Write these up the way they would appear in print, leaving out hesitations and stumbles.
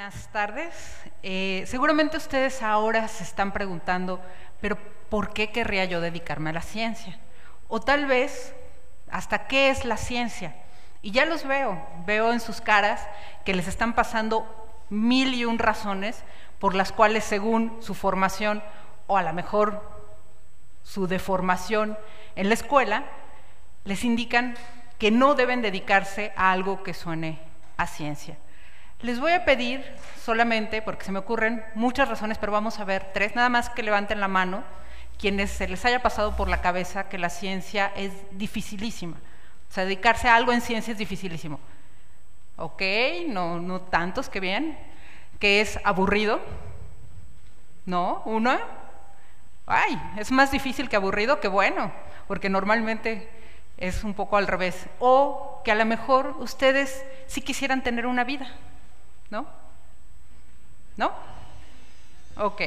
Buenas tardes. Seguramente ustedes ahora se están preguntando, pero ¿por qué querría yo dedicarme a la ciencia? O tal vez, ¿hasta qué es la ciencia? Y ya los veo en sus caras que les están pasando 1001 razones por las cuales, según su formación o a lo mejor su deformación en la escuela, les indican que no deben dedicarse a algo que suene a ciencia. Les voy a pedir solamente, porque se me ocurren muchas razones, pero vamos a ver 3, nada más que levanten la mano, quienes se les haya pasado por la cabeza que la ciencia es dificilísima. O sea, dedicarse a algo en ciencia es dificilísimo. Ok, no tantos, qué bien. Que es aburrido. ¿No? ¿Una? Ay, es más difícil que aburrido, que bueno, porque normalmente es un poco al revés. O que a lo mejor ustedes sí quisieran tener una vida. ¿No? ¿No? Ok.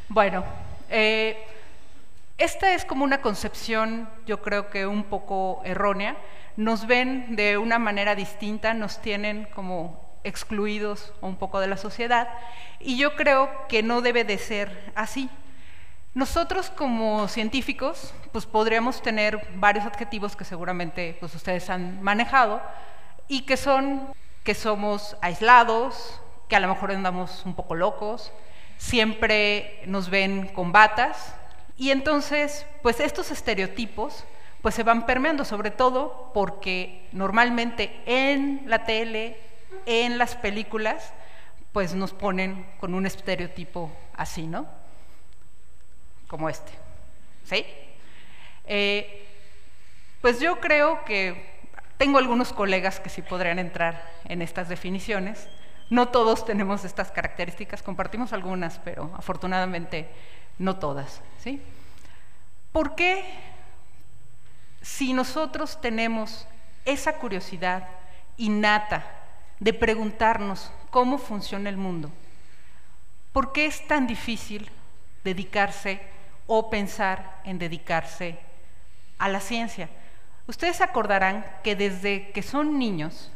Bueno, esta es como una concepción, yo creo que un poco errónea. Nos ven de una manera distinta, nos tienen como excluidos un poco de la sociedad, y yo creo que no debe de ser así. Nosotros como científicos, pues podríamos tener varios adjetivos que seguramente pues, ustedes han manejado, y que son que somos aislados, que a lo mejor andamos un poco locos, siempre nos ven con batas, y entonces pues estos estereotipos pues se van permeando, sobre todo porque normalmente en la tele, en las películas, pues nos ponen con un estereotipo así, ¿no? Como este, ¿sí? Pues yo creo que tengo algunos colegas que sí podrían entrar en estas definiciones. No todos tenemos estas características, compartimos algunas, pero afortunadamente no todas, ¿sí? ¿Por qué, si nosotros tenemos esa curiosidad innata de preguntarnos cómo funciona el mundo, por qué es tan difícil dedicarse o pensar en dedicarse a la ciencia? Ustedes se acordarán que desde que son niños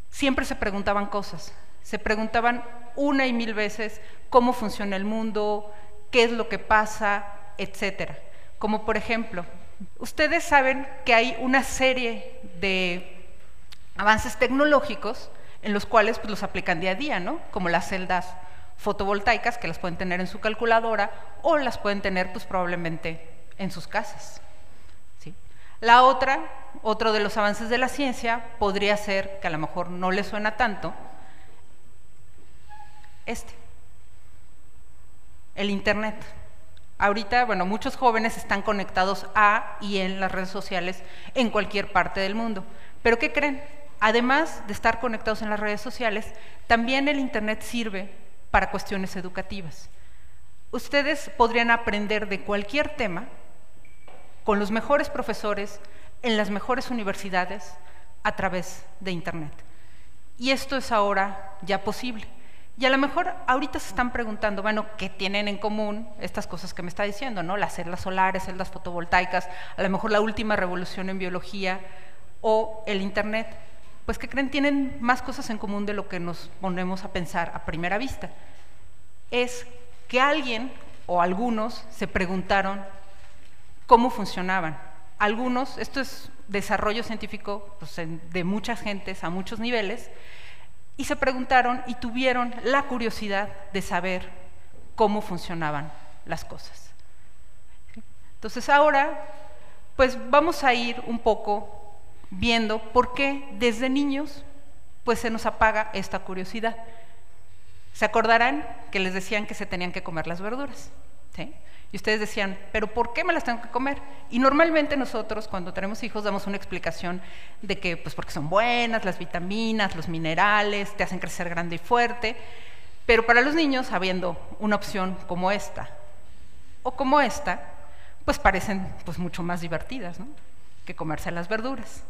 siempre se preguntaban cosas, se preguntaban 1 y 1000 veces cómo funciona el mundo, qué es lo que pasa, etcétera. Como por ejemplo, ustedes saben que hay una serie de avances tecnológicos en los cuales pues, los aplican día a día, ¿no? Como las celdas fotovoltaicas, que las pueden tener en su calculadora o las pueden tener pues probablemente en sus casas. La otro de los avances de la ciencia podría ser, que a lo mejor no le suena tanto, el Internet. Ahorita, bueno, muchos jóvenes están conectados a y en las redes sociales en cualquier parte del mundo. ¿Pero qué creen? Además de estar conectados en las redes sociales, también el Internet sirve para cuestiones educativas. Ustedes podrían aprender de cualquier tema con los mejores profesores, en las mejores universidades, a través de Internet. Y esto es ahora ya posible. Y a lo mejor ahorita se están preguntando, bueno, ¿qué tienen en común estas cosas que me está diciendo, ¿no? Las celdas solares, celdas fotovoltaicas, a lo mejor la última revolución en biología o el Internet. Pues, ¿qué creen? Tienen más cosas en común de lo que nos ponemos a pensar a primera vista. Es que alguien o algunos se preguntaron cómo funcionaban. Algunos, esto es desarrollo científico pues, de muchas gentes a muchos niveles, y se preguntaron y tuvieron la curiosidad de saber cómo funcionaban las cosas. Entonces ahora, pues vamos a ir un poco viendo por qué desde niños pues se nos apaga esta curiosidad. ¿Se acordarán que les decían que se tenían que comer las verduras? ¿Sí? Y ustedes decían, ¿pero por qué me las tengo que comer? Y normalmente nosotros, cuando tenemos hijos, damos una explicación de que, pues porque son buenas, las vitaminas, los minerales, te hacen crecer grande y fuerte. Pero para los niños, habiendo una opción como esta o como esta, pues parecen pues, mucho más divertidas, ¿no? Que comerse las verduras.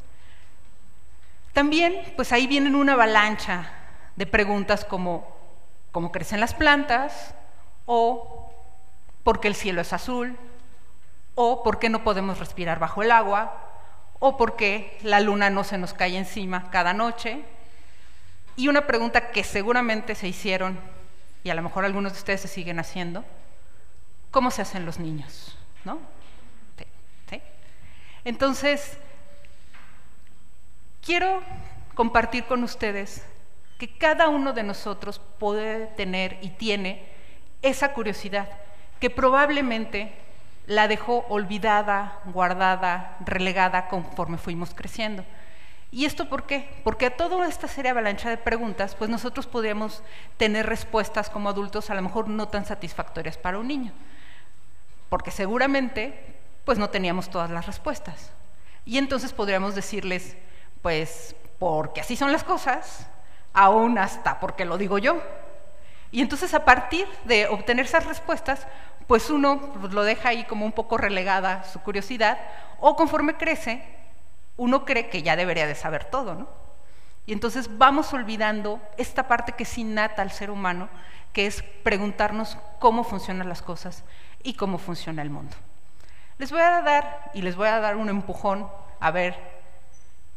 También, pues ahí vienen una avalancha de preguntas como ¿cómo crecen las plantas? O ¿por qué el cielo es azul? ¿O por qué no podemos respirar bajo el agua? ¿O por qué la luna no se nos cae encima cada noche? Y una pregunta que seguramente se hicieron, y a lo mejor algunos de ustedes se siguen haciendo: ¿cómo se hacen los niños? ¿No? ¿Sí? Entonces, quiero compartir con ustedes que cada uno de nosotros puede tener y tiene esa curiosidad, que probablemente la dejó olvidada, guardada, relegada conforme fuimos creciendo. ¿Y esto por qué? Porque a toda esta serie avalancha de preguntas, pues nosotros podríamos tener respuestas como adultos a lo mejor no tan satisfactorias para un niño, porque seguramente pues no teníamos todas las respuestas. Y entonces podríamos decirles, pues porque así son las cosas, aún hasta porque lo digo yo. Y entonces a partir de obtener esas respuestas, pues uno lo deja ahí como un poco relegada su curiosidad, o conforme crece, uno cree que ya debería de saber todo, ¿no? Y entonces vamos olvidando esta parte que es innata al ser humano, que es preguntarnos cómo funcionan las cosas y cómo funciona el mundo. Les voy a dar un empujón a ver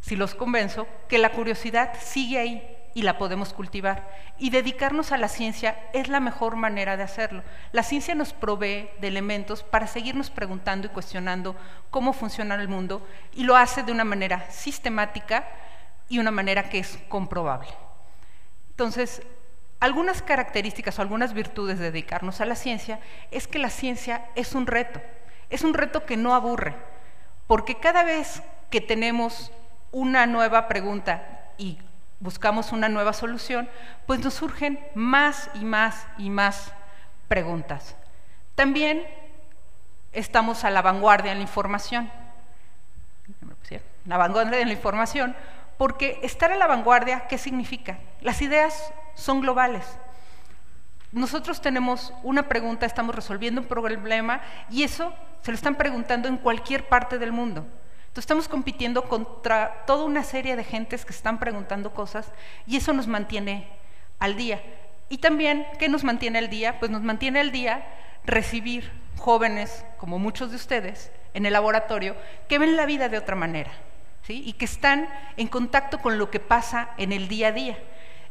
si los convenzo que la curiosidad sigue ahí y la podemos cultivar, y dedicarnos a la ciencia es la mejor manera de hacerlo. La ciencia nos provee de elementos para seguirnos preguntando y cuestionando cómo funciona el mundo, y lo hace de una manera sistemática y una manera que es comprobable. Entonces, algunas características o algunas virtudes de dedicarnos a la ciencia es que la ciencia es un reto que no aburre, porque cada vez que tenemos una nueva pregunta y buscamos una nueva solución, pues nos surgen más y más y más preguntas. También estamos a la vanguardia en la información. La vanguardia en la información, porque estar a la vanguardia, ¿qué significa? Las ideas son globales. Nosotros tenemos una pregunta, estamos resolviendo un problema, y eso se lo están preguntando en cualquier parte del mundo. Entonces estamos compitiendo contra toda una serie de gentes que están preguntando cosas, y eso nos mantiene al día. Y también, ¿qué nos mantiene al día? Pues nos mantiene al día recibir jóvenes, como muchos de ustedes, en el laboratorio, que ven la vida de otra manera, ¿sí? Y que están en contacto con lo que pasa en el día a día.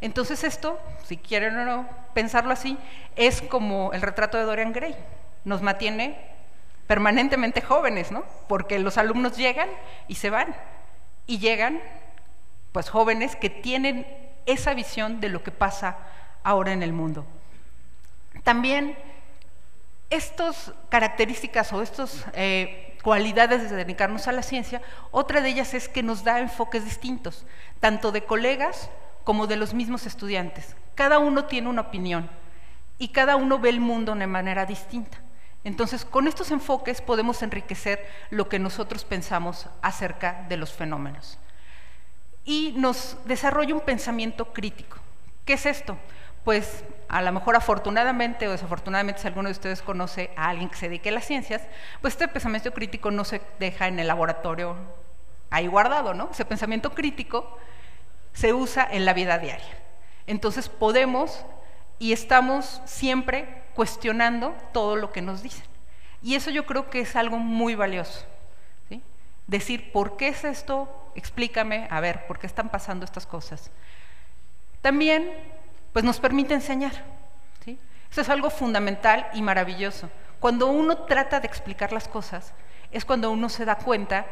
Entonces esto, si quieren o no pensarlo así, es como el retrato de Dorian Gray. Nos mantiene permanentemente jóvenes, ¿no? Porque los alumnos llegan y se van, y llegan pues jóvenes que tienen esa visión de lo que pasa ahora en el mundo. También estas características o estas cualidades de dedicarnos a la ciencia, otra de ellas es que nos da enfoques distintos, tanto de colegas como de los mismos estudiantes. Cada uno tiene una opinión y cada uno ve el mundo de manera distinta. Entonces, con estos enfoques podemos enriquecer lo que nosotros pensamos acerca de los fenómenos. Y nos desarrolla un pensamiento crítico. ¿Qué es esto? Pues a lo mejor afortunadamente o desafortunadamente, si alguno de ustedes conoce a alguien que se dedique a las ciencias, pues este pensamiento crítico no se deja en el laboratorio ahí guardado, ¿no? Ese pensamiento crítico se usa en la vida diaria. Entonces podemos y estamos siempre cuestionando todo lo que nos dicen. Y eso yo creo que es algo muy valioso, ¿sí? Decir, ¿por qué es esto? Explícame, a ver, ¿por qué están pasando estas cosas? También, pues nos permite enseñar, ¿sí? Eso es algo fundamental y maravilloso. Cuando uno trata de explicar las cosas, es cuando uno se da cuenta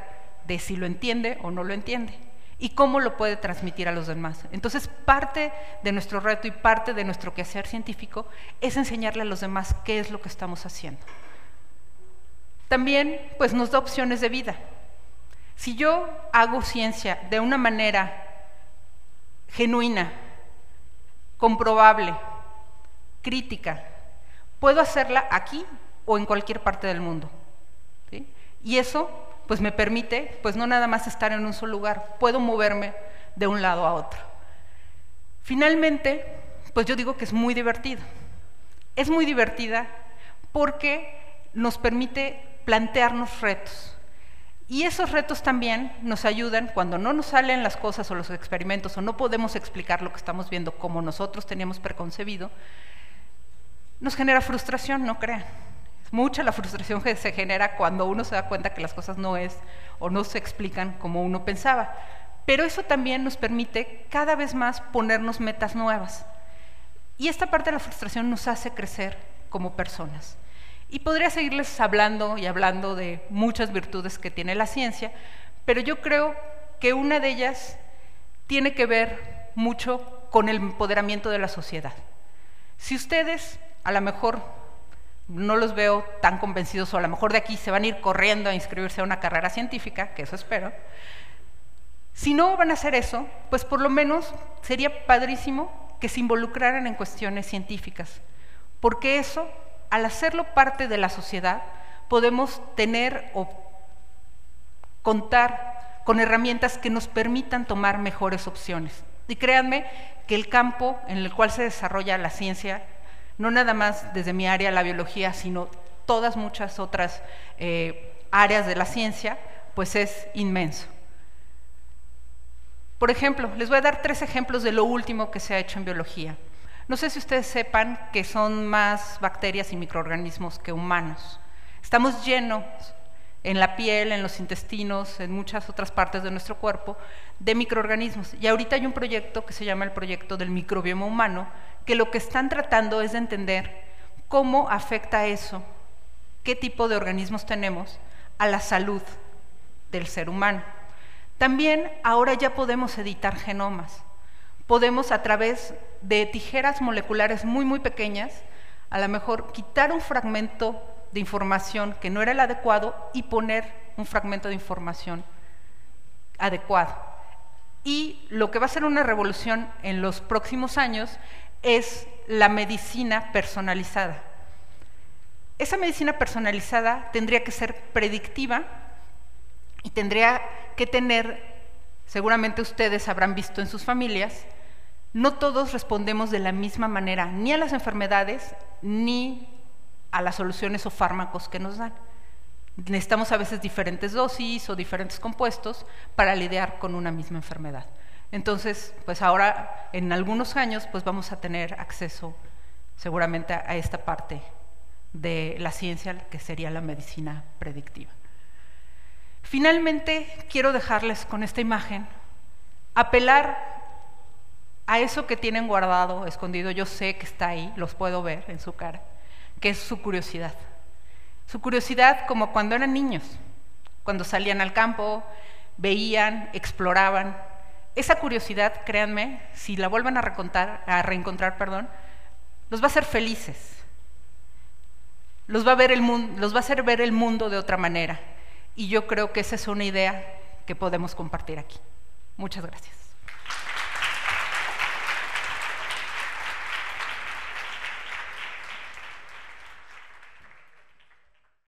de si lo entiende o no lo entiende, y cómo lo puede transmitir a los demás. Entonces, parte de nuestro reto y parte de nuestro quehacer científico es enseñarle a los demás qué es lo que estamos haciendo. También, pues nos da opciones de vida. Si yo hago ciencia de una manera genuina, comprobable, crítica, puedo hacerla aquí o en cualquier parte del mundo, ¿sí? Y eso pues me permite, pues no nada más estar en un solo lugar, puedo moverme de un lado a otro. Finalmente, pues yo digo que es muy divertido. Es muy divertida porque nos permite plantearnos retos. Y esos retos también nos ayudan cuando no nos salen las cosas o los experimentos o no podemos explicar lo que estamos viendo como nosotros teníamos preconcebido, nos genera frustración, no crean. Es mucha la frustración que se genera cuando uno se da cuenta que las cosas no es o no se explican como uno pensaba. pero eso también nos permite cada vez más ponernos metas nuevas. Y esta parte de la frustración nos hace crecer como personas. Y podría seguirles hablando y hablando de muchas virtudes que tiene la ciencia, pero yo creo que una de ellas tiene que ver mucho con el empoderamiento de la sociedad. Si ustedes, a lo mejor no los veo tan convencidos, o a lo mejor de aquí se van a ir corriendo a inscribirse a una carrera científica, que eso espero, si no van a hacer eso, pues por lo menos sería padrísimo que se involucraran en cuestiones científicas, porque eso, al hacerlo parte de la sociedad, podemos tener o contar con herramientas que nos permitan tomar mejores opciones. Y créanme que el campo en el cual se desarrolla la ciencia, no nada más desde mi área, la biología, sino todas muchas otras áreas de la ciencia, pues es inmenso. Por ejemplo, les voy a dar 3 ejemplos de lo último que se ha hecho en biología. No sé si ustedes sepan que son más bacterias y microorganismos que humanos. Estamos llenos en la piel, en los intestinos, en muchas otras partes de nuestro cuerpo, de microorganismos. Y ahorita hay un proyecto que se llama el proyecto del microbioma humano, que lo que están tratando es de entender cómo afecta eso, qué tipo de organismos tenemos a la salud del ser humano. También ahora ya podemos editar genomas. Podemos, a través de tijeras moleculares muy pequeñas, a lo mejor quitar un fragmento de información que no era el adecuado y poner un fragmento de información adecuado. Y lo que va a ser una revolución en los próximos años es la medicina personalizada. Esa medicina personalizada tendría que ser predictiva y tendría que tener, seguramente ustedes habrán visto en sus familias, no todos respondemos de la misma manera, ni a las enfermedades, ni a las soluciones o fármacos que nos dan. Necesitamos a veces diferentes dosis o diferentes compuestos para lidiar con una misma enfermedad. Entonces, pues ahora, en algunos años, pues vamos a tener acceso seguramente a esta parte de la ciencia, que sería la medicina predictiva. Finalmente, quiero dejarles con esta imagen, apelar a eso que tienen guardado, escondido, yo sé que está ahí, los puedo ver en su cara, que es su curiosidad. Su curiosidad como cuando eran niños, cuando salían al campo, veían, exploraban. Esa curiosidad, créanme, si la vuelven a reencontrar, los va a hacer felices. Los va a hacer ver el mundo de otra manera. Y yo creo que esa es una idea que podemos compartir aquí. Muchas gracias.